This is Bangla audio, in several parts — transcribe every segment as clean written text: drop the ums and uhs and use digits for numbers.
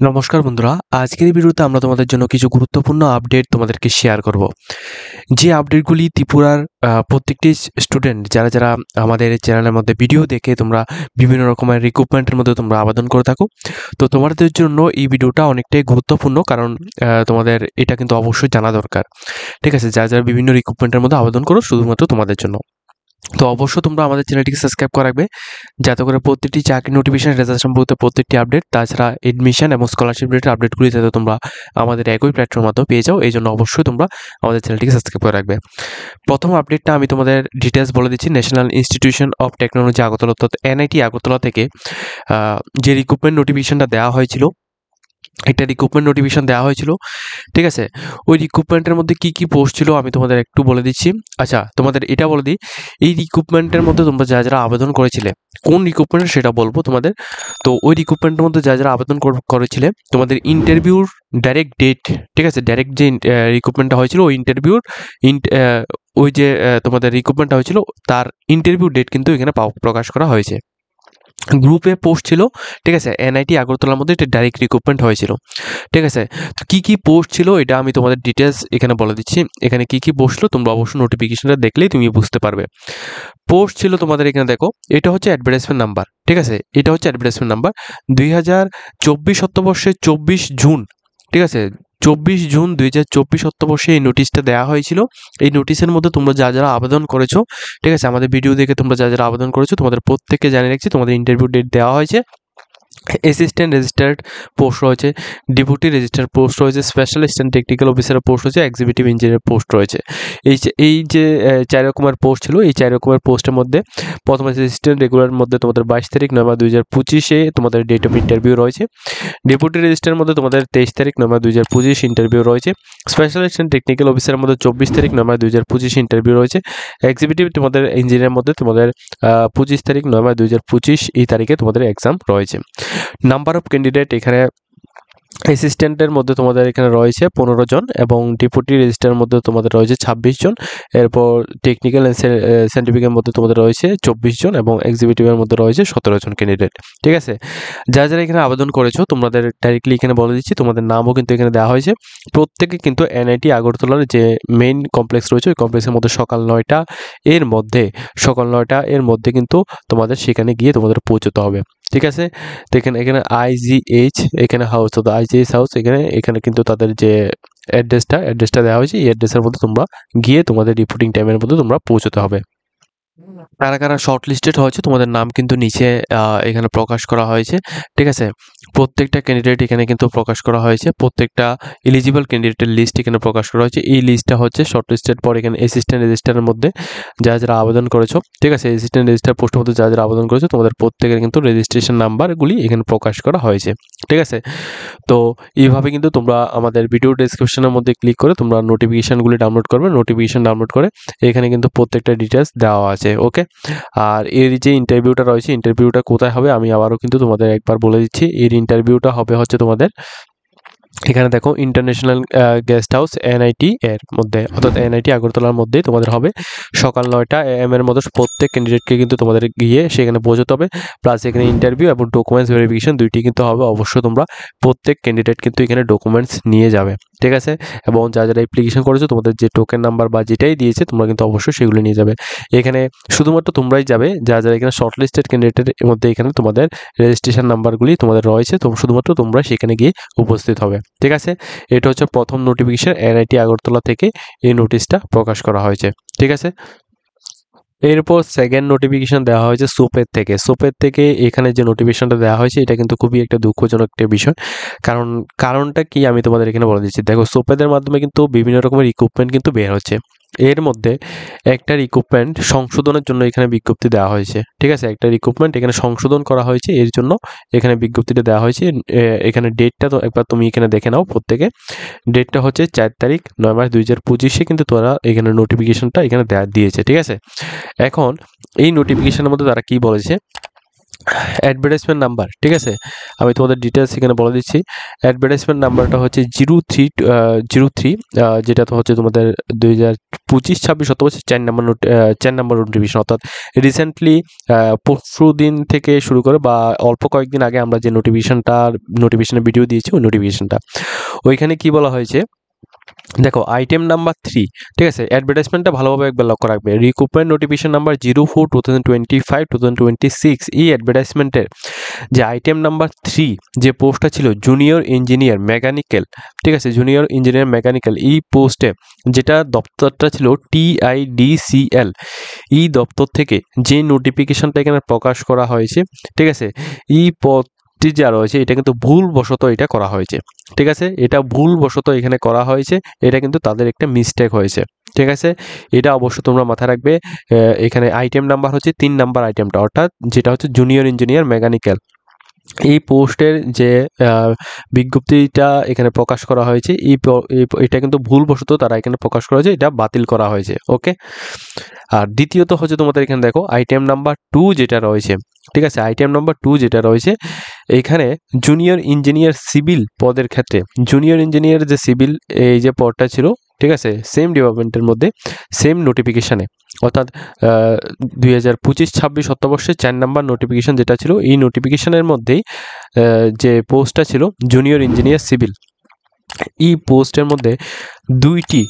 নমস্কার বন্ধুরা, আজকের এই ভিডিওতে আমরা তোমাদের জন্য কিছু গুরুত্বপূর্ণ আপডেট তোমাদেরকে শেয়ার করব। যে আপডেটগুলি ত্রিপুরার প্রত্যেকটি স্টুডেন্ট যারা আমাদের চ্যানেলের মধ্যে ভিডিও দেখে তোমরা বিভিন্ন রকমের রিক্রুটমেন্টের মধ্যে তোমরা আবেদন করে থাকো। তো তোমাদের জন্য এই ভিডিওটা অনেকটাই গুরুত্বপূর্ণ, কারণ তোমাদের এটা কিন্তু অবশ্যই জানা দরকার। ঠিক আছে, যারা বিভিন্ন রিক্রুটমেন্টের মধ্যে আবেদন করো শুধুমাত্র তোমাদের জন্য। তো অবশ্যই তোমরা আমাদের চ্যানেলটিকে সাবস্ক্রাইব করে রাখবে, যাতে করে প্রত্যেকটি চাকরি নোটিফিকেশন, রেজাল্ট সম্পর্কিত প্রত্যেকটি আপডেট, তাছাড়া এডমিশন এবং স্কলারশিপ রিলেটেড আপডেটগুলি যাতে তোমরা আমাদের একই প্ল্যাটফর্মের মাধ্যমে পেয়ে যাও। এই জন্য অবশ্যই তোমরা আমাদের চ্যানেলটিকে সাবস্ক্রাইব করে রাখবে। প্রথম আপডেটটা আমি তোমাদের ডিটেলস বলে দিচ্ছি। National institution of technology Agartala, অর্থাৎ এনআইটি আগরতলা থেকে যে রিক্রুটমেন্ট নোটিফিকেশনটা দেওয়া হয়েছিল, একটা রিক্রুটমেন্ট নোটিফিকেশন দেওয়া হয়েছিল। ঠিক আছে, ওই রিক্রুটমেন্টের মধ্যে কি কি পোস্ট ছিল আমি তোমাদের একটু বলে দিচ্ছি। আচ্ছা, তোমাদের এটা বলে দিই, এই রিক্রুটমেন্টের মধ্যে তোমরা যারা আবেদন করেছিলে, কোন রিক্রুটমেন্ট সেটা বলবো তোমাদের। তো ওই রিক্রুটমেন্টের মধ্যে যারা আবেদন করেছিলে, তোমাদের ইন্টারভিউর ডাইরেক্ট ডেট, ঠিক আছে, ডাইরেক্ট যে রিক্রুটমেন্টটা হয়েছিল ওই ইন্টারভিউর ওই যে তোমাদের রিক্রুটমেন্টটা হয়েছিল তার ইন্টারভিউ ডেট কিন্তু এখানে প্রকাশ করা হয়েছে। গ্রুপে পোস্ট ছিল, ঠিক আছে, এনআইটি আগরতলার মধ্যে এটা ডাইরেক্ট রিক্রুটমেন্ট হয়েছিল। ঠিক আছে, তো কী কী পোস্ট ছিল এটা আমি তোমাদের ডিটেলস এখানে বলে দিচ্ছি। এখানে কী কী পোস্ট ছিল তোমরা অবশ্যই নোটিফিকেশনটা দেখলেই তুমি বুঝতে পারবে। পোস্ট ছিল তোমাদের এখানে দেখো, এটা হচ্ছে অ্যাডভার্টাইজমেন্ট নাম্বার। ঠিক আছে, এটা হচ্ছে অ্যাডভার্টাইজমেন্ট নাম্বার 2024 শতবর্ষে 24 জুন। ঠিক আছে, 24 জুন 2024 শতবর্ষে এই নোটিশটা দেওয়া হয়েছিল। এই নোটিশের মধ্যে তোমরা যারা আবেদন করেছো, ঠিক আছে, আমাদের ভিডিও দেখে তোমরা যারা আবেদন করেছো, তোমাদের প্রত্যেককে জানিয়ে রাখছি তোমাদের ইন্টারভিউ ডেট দেওয়া হয়েছে। অ্যাসিস্ট্যান্ট রেজিস্টার্ড পোস্ট রয়েছে, ডেপুটি রেজিস্টার পোস্ট রয়েছে, স্পেশাল অ্যাসিস্ট্যান্ট টেকনিক্যাল অফিসারের পোস্ট রয়েছে, এক্সিকিউটিভ ইঞ্জিনিয়ার পোস্ট রয়েছে। এই যে 4 রকমের পোস্ট ছিল, এই 4 রকমের পোস্টের মধ্যে প্রথম অ্যাসিস্ট্যান্ট রেগুলার মধ্যে তোমাদের 22 তারিখ নভেম্বর 2025-এ তোমাদের ডেট অফ ইন্টারভিউ রয়েছে। ডেপুটি রেজিস্ট্রারের মধ্যে তোমাদের 23 তারিখ নভেম্বর 2025 ইন্টারভিউ রয়েছে। স্পেশাল অ্যাসিস্ট্যান্ট টেকনিক্যাল অফিসারের মধ্যে 24 তারিখ নভেম্বর 2025 ইন্টারভিউ রয়েছে। এক্সিকিউটিভ তোমাদের ইঞ্জিনিয়ারের মধ্যে তোমাদের 25 তারিখ নভেম্বর 2025 এই তারিখে তোমাদের এক্সাম রয়েছে। নাম্বার অফ ক্যান্ডিডেট এখানে অ্যাসিস্ট্যান্টের মধ্যে তোমাদের এখানে রয়েছে 15 জন এবং ডেপুটি রেজিস্ট্রারের মধ্যে তোমাদের রয়েছে 26 জন। এরপর টেকনিক্যাল সার্টিফিকেটের মধ্যে তোমাদের রয়েছে 24 জন এবং এক্সিকিউটিভের মধ্যে রয়েছে 17 জন ক্যান্ডিডেট। ঠিক আছে, যারা এখানে আবেদন করেছো তোমাদের ডাইরেক্টলি এখানে বলে দিচ্ছি, তোমাদের নামও কিন্তু এখানে দেওয়া হয়েছে। প্রত্যেকে কিন্তু এনআইটি আগরতলার যে মেইন কমপ্লেক্স রয়েছে ওই কমপ্লেক্সের মধ্যে সকাল 9টা এর মধ্যে কিন্তু তোমাদের সেখানে গিয়ে তোমাদের পৌঁছতে হবে। ঠিক আছে, তো এখানে আইজিএইচ এখানে হাউস, তো আইজিএইচ হাউস এখানে কিন্তু তাদের যে অ্যাড্রেসটা দেওয়া হয়েছে, এই অ্যাড্রেসের মধ্যে তোমরা গিয়ে তোমাদের রিপোর্টিং টাইমের মধ্যে তোমরা পৌঁছতে হবে। কারা কারা শর্ট লিস্টেড হয়েছে তোমাদের নাম কিন্তু নিচে এখানে প্রকাশ করা হয়েছে। ঠিক আছে, প্রত্যেকটা ক্যান্ডিডেট এখানে কিন্তু প্রকাশ করা হয়েছে, প্রত্যেকটা এলিজিবল ক্যান্ডিডেটের লিস্ট এখানে প্রকাশ করা হয়েছে। এই লিস্টটা হচ্ছে শর্ট লিস্টেড পর এখানে অ্যাসিস্ট্যান্ট রেজিস্ট্রারের মধ্যে যারা আবেদন করেছো, ঠিক আছে, অ্যাসিস্ট্যান্ট রেজিস্ট্রার পোস্টের মধ্যে যারা আবেদন করেছো তোমাদের প্রত্যেকের কিন্তু রেজিস্ট্রেশন নাম্বারগুলি এখানে প্রকাশ করা হয়েছে। ঠিক আছে, তো এইভাবে কিন্তু তোমরা আমাদের ভিডিও ডেসক্রিপশনের মধ্যে ক্লিক করে তোমরা নোটিফিকেশানগুলি ডাউনলোড করবে। নোটিফিকেশান ডাউনলোড করে এখানে কিন্তু প্রত্যেকটা ডিটেলস দেওয়া আছে। ওকে, আর এর যে ইন্টারভিউটা রয়েছে, ইন্টারভিউটা কোথায় হবে আমি আবারও কিন্তু তোমাদের একবার বলে দিচ্ছি। এর ইন্টারভিউটা হবে হচ্ছে তোমাদের এখানে দেখো ইন্টারন্যাশনাল গেস্ট হাউস এনআইটি এর মধ্যে, অর্থাৎ এনআইটি আগরতলার মধ্যেই তোমাদের হবে। সকাল 9টা AM এর মধ্যে প্রত্যেক ক্যান্ডিডেটকে কিন্তু তোমাদের গিয়ে সেখানে পৌঁছতে হবে। প্লাস এখানে ইন্টারভিউ এবং ডকুমেন্টস ভেরিফিকেশন দুইটি কিন্তু হবে। অবশ্যই তোমরা প্রত্যেক ক্যান্ডিডেট কিন্তু এখানে ডকুমেন্টস নিয়ে যাবে। ঠিক আছে, এবং যারা অ্যাপ্লিকেশন করেছো তোমাদের যে টোকেন নাম্বার বা যেটাই দিয়েছে তোমরা কিন্তু অবশ্যই সেগুলো নিয়ে যাবে। এখানে শুধুমাত্র তোমরাই যাবে, যারা এখানে শর্ট লিস্টেড ক্যান্ডিডেটের মধ্যে এখানে তোমাদের রেজিস্ট্রেশন নাম্বারগুলি তোমাদের রয়েছে, তো শুধুমাত্র তোমরা সেখানে গিয়ে উপস্থিত হবে। ঠিক আছে, এটা হচ্ছে প্রথম নোটিফিকেশন, এনআইটি আগরতলা থেকে এই নোটিশটা প্রকাশ করা হয়েছে। ঠিক আছে, এরপর সেকেন্ড নোটিফিকেশন দেওয়া হয়েছে সোপের থেকে এখানে যে নোটিফিকেশনটা দেওয়া হয়েছে এটা কিন্তু খুবই একটা দুঃখজনক একটা বিষয়। কারণটা কি আমি তোমাদের এখানে বলে দিচ্ছি। দেখো, সোপেদের মাধ্যমে কিন্তু বিভিন্ন রকমের ইকুইপমেন্ট কিন্তু বের হচ্ছে। এর মধ্যে একটা রিক্রুটমেন্ট সংশোধনের জন্য এখানে বিজ্ঞপ্তি দেওয়া হয়েছে। ঠিক আছে, একটা রিক্রুটমেন্ট এখানে সংশোধন করা হয়েছে, এর জন্য এখানে বিজ্ঞপ্তিটা দেওয়া হয়েছে। এখানে ডেটটা তো একবার তুমি এখানে দেখে নাও প্রত্যেকে। ডেটটা হচ্ছে 4 তারিখ নভেম্বর 2025 কিন্তু তারা এখানে নোটিফিকেশনটা এখানে দিয়েছে। ঠিক আছে, এখন এই নোটিফিকেশনের মধ্যে তারা কি বলেছে, অ্যাডভার্টাইজমেন্ট নাম্বার, ঠিক আছে, আমি তোমাদের ডিটেলস এখানে বলে দিচ্ছি। অ্যাডভার্টাইজমেন্ট নাম্বারটা হচ্ছে 03 যেটা তো হচ্ছে তোমাদের 2025-26 শতবর্ষে 4 নম্বর নোটিফিকেশন, অর্থাৎ রিসেন্টলি পরশু দিন থেকে শুরু করে বা অল্প কয়েকদিন আগে আমরা যে নোটিফিকেশনের ভিডিও দিয়েছি ওই নোটিফিকেশনটা, ওইখানে কি বলা হয়েছে দেখো, আইটেম নাম্বার 3, ঠিক আছে, অ্যাডভার্টাইজমেন্টটা ভালোভাবে একবার লক্ষ্য রাখবে। রিক্রুটমেন্ট নোটিফিকেশন নাম্বার 04/2025-2026 এই অ্যাডভার্টাইজমেন্টের যে আইটেম নাম্বার 3 যে পোস্টটা ছিল জুনিয়র ইঞ্জিনিয়ার মেকানিক্যাল, ঠিক আছে, জুনিয়র ইঞ্জিনিয়ার মেকানিক্যাল, এই পোস্টে যেটা দপ্তরটা ছিল TIDCL, এই দপ্তর থেকে যে নোটিফিকেশনটা এখানে প্রকাশ করা হয়েছে, ঠিক আছে, এই পদটি যা রয়েছে এটা কিন্তু ভুলবশত এটা করা হয়েছে, ঠিক আছে, এটা ভুলবশত এখানে করা হয়েছে, এটা কিন্তু তাদের একটা মিস্টেক হয়েছে, ঠিক আছে, এটা অবশ্য তোমরা মাথায় রাখবে। এখানে আইটেম নাম্বার হচ্ছে 3 নাম্বার আইটেমটা, অর্থাৎ যেটা হচ্ছে জুনিয়র ইঞ্জিনিয়ার মেকানিক্যাল, এই পোস্টের যে বিজ্ঞপ্তিটা এখানে প্রকাশ করা হয়েছে, এটা কিন্তু ভুলবশত তারা এখানে প্রকাশ করা হয়েছে, এটা বাতিল করা হয়েছে। ওকে, আর দ্বিতীয়ত হচ্ছে তোমাদের এখানে দেখো আইটেম নাম্বার 2 যেটা রয়েছে, ঠিক আছে, আইটেম নাম্বার 2 যেটা রয়েছে এইখানে জুনিয়র ইঞ্জিনিয়ার সিভিল পদের ক্ষেত্রে, জুনিয়র ইঞ্জিনিয়ার যে সিভিল এই যে পদটা ছিল, ঠিক আছে, সেম ডিপার্টমেন্টের মধ্যে সেম নোটিফিকেশানে, অর্থাৎ 2025-26 শতবর্ষে 4 নম্বর নোটিফিকেশান যেটা ছিল এই নোটিফিকেশানের মধ্যেই যে পোস্টটা ছিল জুনিয়র ইঞ্জিনিয়ার সিভিল, এই পোস্টের মধ্যে দুইটি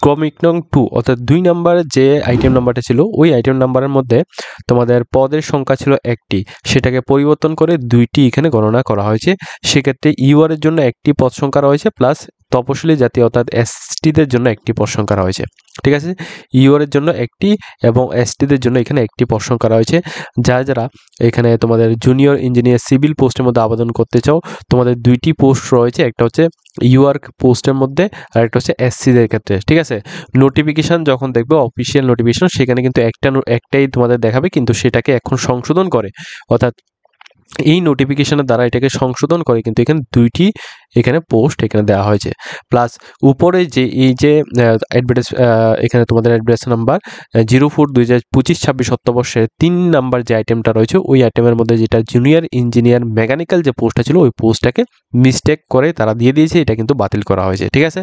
ক্রমিক নং 2 অর্থাৎ 2 নম্বরের যে আইটেম নাম্বারটা ছিল ওই আইটেম নাম্বারের মধ্যে তোমাদের পদের সংখ্যা ছিল একটি, সেটাকে পরিবর্তন করে দুইটি এখানে গণনা করা হয়েছে। সেক্ষেত্রে ইউআর এর জন্য একটি পদ সংখ্যা রয়েছে প্লাস তপশিলি জাতি অর্থাৎ এসটিদের জন্য একটি পদ সংখ্যা রয়েছে, ঠিক আছে, ইউআর এর জন্য একটি এবং এসটিদের জন্য এখানে একটি পদ সংখ্যা রয়েছে। যারা এখানে তোমাদের জুনিয়র ইঞ্জিনিয়ার সিভিল পোস্টের মধ্যে আবেদন করতে চাও, তোমাদের দুইটি পোস্ট রয়েছে, একটা হচ্ছে ইউআর পোস্টের মধ্যে আর একটা হচ্ছে এসসিদের ক্ষেত্রে, ঠিক আছে। নোটিফিকেশান যখন দেখবে অফিসিয়াল নোটিফিকেশান সেখানে কিন্তু একটাই তোমাদের দেখাবে, কিন্তু সেটাকে এখন সংশোধন করে, অর্থাৎ এই নোটিফিকেশনের দ্বারা এটাকে সংশোধন করে কিন্তু এখানে দুইটি এখানে পোস্ট এখানে দেওয়া হয়েছে। প্লাস উপরে যে এই যে এখানে তোমাদের অ্যাড্রেস নাম্বার 04/2025-26 শতবর্ষে 3 নাম্বার যে আইটেমটা রয়েছে ওই আইটেমের মধ্যে যেটা জুনিয়র ইঞ্জিনিয়ার মেকানিক্যাল যে পোস্টটা ছিল ওই পোস্টটাকে মিস্টেক করে তারা দিয়ে দিয়েছে, এটা কিন্তু বাতিল করা হয়েছে, ঠিক আছে।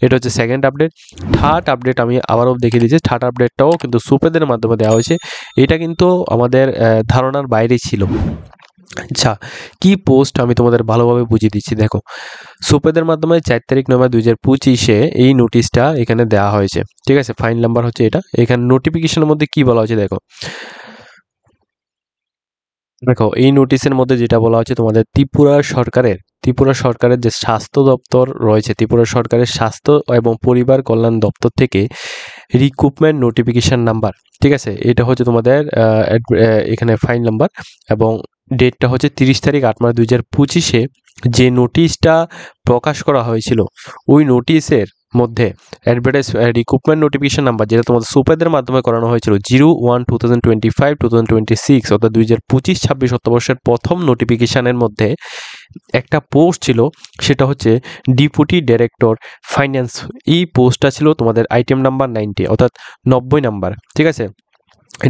এটা হচ্ছে সেকেন্ড আপডেট। থার্ড আপডেট আমি আবারও দেখিয়ে দিয়েছি, থার্ড আপডেটটাও কিন্তু সুপেদের মাধ্যমে দেওয়া হয়েছে, এটা কিন্তু আমাদের ধারণার বাইরে ছিল। আচ্ছা, কি পোস্ট আমি তোমাদের ভালোভাবে বুঝিয়ে দিচ্ছি। দেখো, সুপেদের মাধ্যমে 4 তারিখ নভেম্বর 2025-এ এই নোটিশটা এখানে দেওয়া হয়েছে, ঠিক আছে, ফাইল নাম্বার হচ্ছে এটা। এখানে নোটিফিকেশনের মধ্যে কি বলা হয়েছে দেখো, দেখো এই নোটিশের মধ্যে যেটা বলা হচ্ছে তোমাদের ত্রিপুরা সরকারের যে স্বাস্থ্য দপ্তর রয়েছে, ত্রিপুরা সরকারের স্বাস্থ্য এবং পরিবার কল্যাণ দপ্তর থেকে রিক্রুটমেন্ট নোটিফিকেশন নাম্বার, ঠিক আছে, এটা হচ্ছে তোমাদের এখানে ফাইল নাম্বার এবং ডেটটা হচ্ছে 30 তারিখ 8 মার্চ 2025-এ যে নোটিশটা প্রকাশ করা হয়েছিল ওই নোটিশের মধ্যে রিক্রুটমেন্ট নোটিফিকেশন নাম্বার যেটা তোমাদের সুপেদের মাধ্যমে করানো হয়েছিল 01/2025-2026 অর্থাৎ 2025-26 শতবর্ষের প্রথম নোটিফিকেশনের মধ্যে একটা পোস্ট ছিল, সেটা হচ্ছে ডেপুটি ডাইরেক্টর ফাইন্যান্স। এই পোস্টটা ছিল তোমাদের আইটেম নাম্বার 90 অর্থাৎ 90 নাম্বার, ঠিক আছে।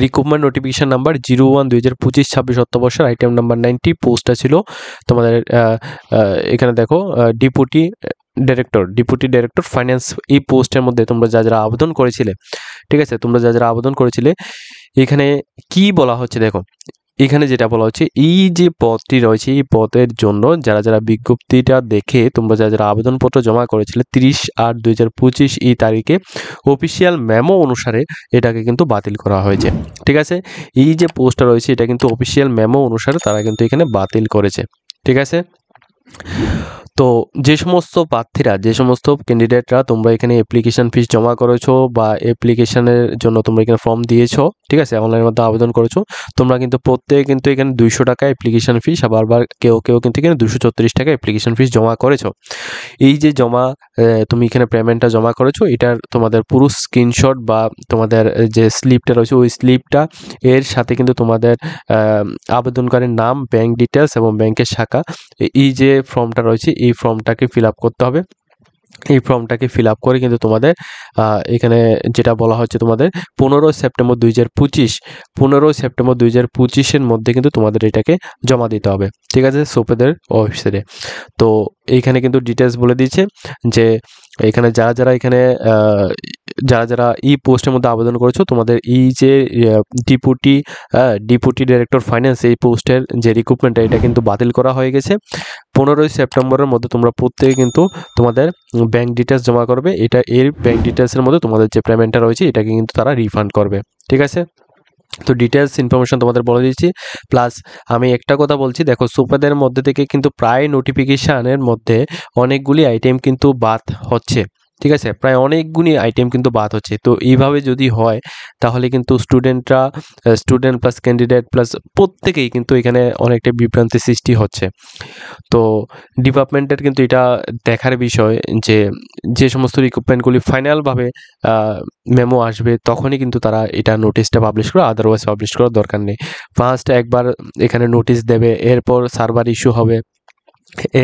রিক্রুটমেন্ট নোটিফিকেশন নাম্বার 01/2025-26 শতবর্ষের আইটেম নাম্বার 90 পোস্টটা ছিল তোমাদের এখানে দেখো ডেপুটি ডাইরেক্টর ফাইন্যান্স। এই পোস্টের মধ্যে তোমরা যারা আবেদন করেছিলে, ঠিক আছে, তোমরা যারা আবেদন করেছিলে এখানে কি বলা হচ্ছে দেখো, এখানে যেটা বলা হচ্ছে এই যে পদটি রয়েছে এই পদের জন্য যারা বিজ্ঞপ্তিটা দেখে তোমরা যারা আবেদনপত্র জমা করেছিলে 30/8/2025 এই তারিখে অফিসিয়াল মেমো অনুসারে এটাকে কিন্তু বাতিল করা হয়েছে, ঠিক আছে। এই যে পোস্টটা রয়েছে এটা কিন্তু অফিসিয়াল মেমো অনুসারে তারা কিন্তু এখানে বাতিল করেছে, ঠিক আছে। তো যে সমস্ত প্রার্থীরা যে সমস্ত ক্যান্ডিডেটরা তোমরা এখানে অ্যাপ্লিকেশন ফিস জমা করেছো বা অ্যাপ্লিকেশনের জন্য তোমরা এখানে ফর্ম দিয়েছো, ঠিক আছে, অনলাইনের মাধ্যমে আবেদন করেছো, তোমরা কিন্তু প্রত্যেকে কিন্তু এখানে 200 টাকা অ্যাপ্লিকেশন ফিস আবার কেউ কিন্তু এখানে 234 টাকা অ্যাপ্লিকেশন ফিস জমা করেছো। এই যে তুমি এখানে পেমেন্টটা জমা করেছো এটার তোমাদের পুরো স্ক্রিনশট বা তোমাদের যে স্লিপটা রয়েছে ওই স্লিপটা এর সাথে কিন্তু তোমাদের আবেদনকারীর নাম, ব্যাংক ডিটেলস এবং ব্যাংকের শাখা, এই যে ফর্মটা রয়েছে এই ফর্মটাকে ফিল আপ করতে হবে। এই ফর্মটাকে ফিল আপ করে কিন্তু তোমাদের এখানে যেটা বলা হচ্ছে তোমাদের 15 সেপ্টেম্বর 2025 মধ্যে কিন্তু তোমাদের এটাকে জমা দিতে হবে, ঠিক আছে, সোপেদের ওয়েবসাইটে। তো এইখানে কিন্তু ডিটেলস বলে দিয়েছে যে এখানে যারা যারা এই পোস্টের মধ্যে আবেদন করেছো, তোমাদের এই যে ডিপুটি ডাইরেক্টর ফাইন্যান্স এই পোস্টের যে রিক্রুটমেন্টটা এটা কিন্তু বাতিল করা হয়ে গেছে। 15 সেপ্টেম্বরের মধ্যে তোমরা প্রত্যেকে কিন্তু তোমাদের ব্যাংক ডিটেলস জমা করবে। এর ব্যাংক ডিটেলসের মধ্যে তোমাদের যে পেমেন্টটা রয়েছে এটাকে কিন্তু তারা রিফান্ড করবে, ঠিক আছে। তো ডিটেলস ইনফরমেশন তোমাদের বলে দিচ্ছি। প্লাস আমি একটা কথা বলছি, দেখো সুপারদের মধ্যে থেকে কিন্তু প্রায় নোটিফিকেশানের মধ্যে অনেকগুলি আইটেম কিন্তু বাদ হচ্ছে, ঠিক আছে, প্রায় অনেকগুলি আইটেম কিন্তু বাদ হচ্ছে। তো এইভাবে যদি হয় তাহলে কিন্তু স্টুডেন্ট প্লাস ক্যান্ডিডেট প্লাস প্রত্যেকেই কিন্তু এখানে অনেকটা বিভ্রান্তি সৃষ্টি হচ্ছে। তো ডিপার্টমেন্টের কিন্তু এটা দেখার বিষয় যে যে সমস্ত রিক্রুটমেন্টগুলি ফাইনালভাবে মেমো আসবে তখনই কিন্তু তারা এটা নোটিশটা পাবলিশ করে, আদারওয়াইজ পাবলিশ করার দরকার নেই। ফার্স্ট একবার এখানে নোটিশ দেবে, এরপর সার্ভার ইস্যু হবে,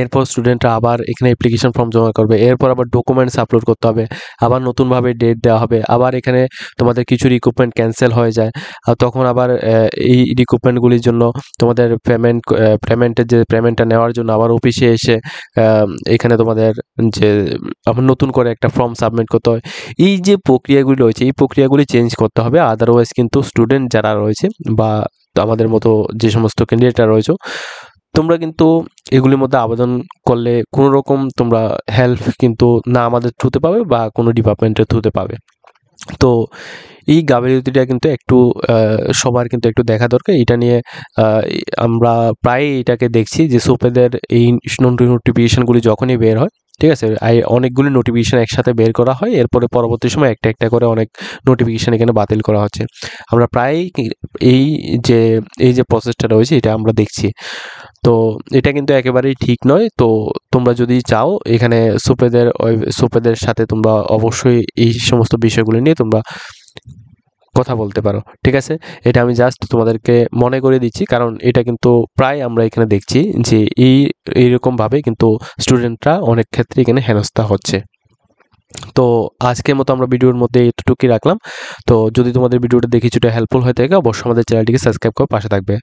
এরপর স্টুডেন্টরা আবার এখানে অ্যাপ্লিকেশন ফর্ম জমা করবে, এরপর আবার ডকুমেন্টস আপলোড করতে হবে, আবার নতুনভাবে ডেট দেওয়া হবে, আবার এখানে তোমাদের কিছু রিক্রুটমেন্ট ক্যান্সেল হয়ে যায়, আর তখন আবার এই রিক্রুটমেন্টগুলির জন্য তোমাদের পেমেন্টের যে পেমেন্টটা নেওয়ার জন্য আবার অফিসে এসে এখানে তোমাদের যে আবার নতুন করে একটা ফর্ম সাবমিট করতে হয়। এই যে প্রক্রিয়াগুলি রয়েছে এই প্রক্রিয়াগুলি চেঞ্জ করতে হবে, আদারওয়াইজ কিন্তু স্টুডেন্ট যারা রয়েছে বা আমাদের মতো যে সমস্ত ক্যান্ডিডেটরা রয়েছে তোমরা কিন্তু এগুলির মধ্যে আবেদন করলে কোনো রকম তোমরা হেল্প কিন্তু না আমাদের থ্রুতে পাবে বা কোনো ডিপার্টমেন্টের থ্রুতে পাবে। তো এই গাফিলতিটা কিন্তু একটু সবার কিন্তু একটু দেখা দরকার। এটা নিয়ে আমরা প্রায় এটাকে দেখছি যে সোপেদের এই নোটিফিকেশনগুলি যখনই বের হয়, ঠিক আছে, অনেকগুলি নোটিফিকেশান একসাথে বের করা হয়, এরপরে পরবর্তী সময় একটা একটা করে অনেক নোটিফিকেশান এখানে বাতিল করা হচ্ছে। আমরা প্রায় এই যে প্রসেসটা রয়েছে এটা আমরা দেখছি। তো এটা কিন্তু একেবারেই ঠিক নয়। তো তোমরা যদি চাও এখানে সোপেদের সাথে তোমরা অবশ্যই এই সমস্ত বিষয়গুলো নিয়ে তোমরা কথা বলতে পারো, ঠিক আছে। এটা আমি জাস্ট তোমাদেরকে মনে করে দিচ্ছি, কারণ এটা কিন্তু প্রায় আমরা এখানে দেখছি যে এইরকমভাবে কিন্তু স্টুডেন্টরা অনেক ক্ষেত্রে এখানে হেনস্থা হচ্ছে। তো আজকের মতো আমরা ভিডিওর মধ্যে এতটুকুই রাখলাম। তো যদি তোমাদের ভিডিওটা দেখে কিছুটা হেল্পফুল হয়ে থাকে অবশ্যই আমাদের চ্যানেলটিকে সাবস্ক্রাইব করে পাশে থাকবে।